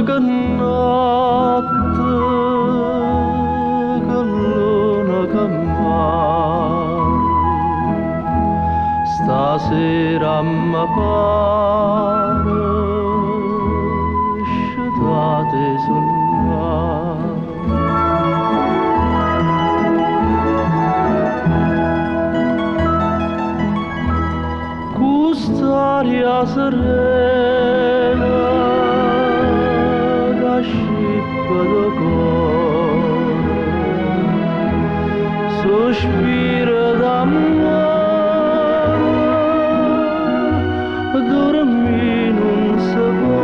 che notte, che luna che mare, stasera mi pare sciatate sul mare. Quest'aria serena che scippa da cuore, sospira d'amore, dormire non si può.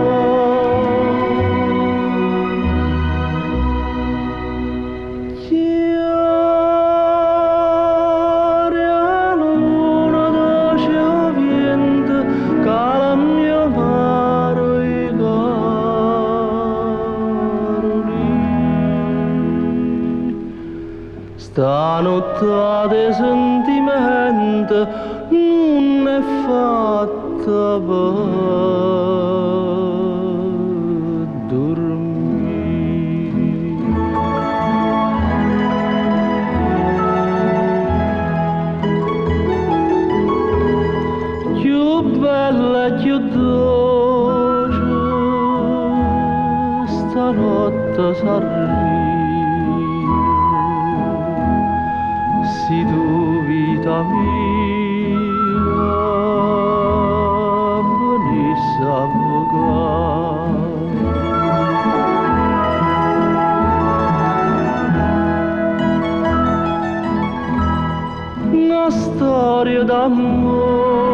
Stanotte di sentimento non è fatta per dormire. Più bella e più dolce stanotte s'arriva. Si tu vita mia venisse a vogare, una storia d'amore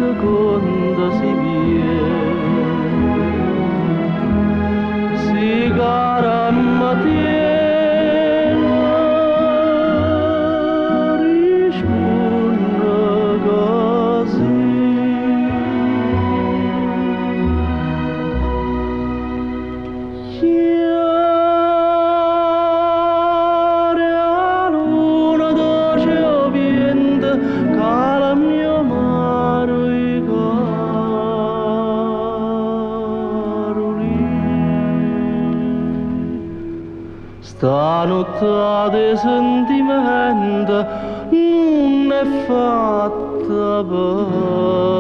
da quando si viene, si gara a mattina. Stanotte di sentimento non è fatta per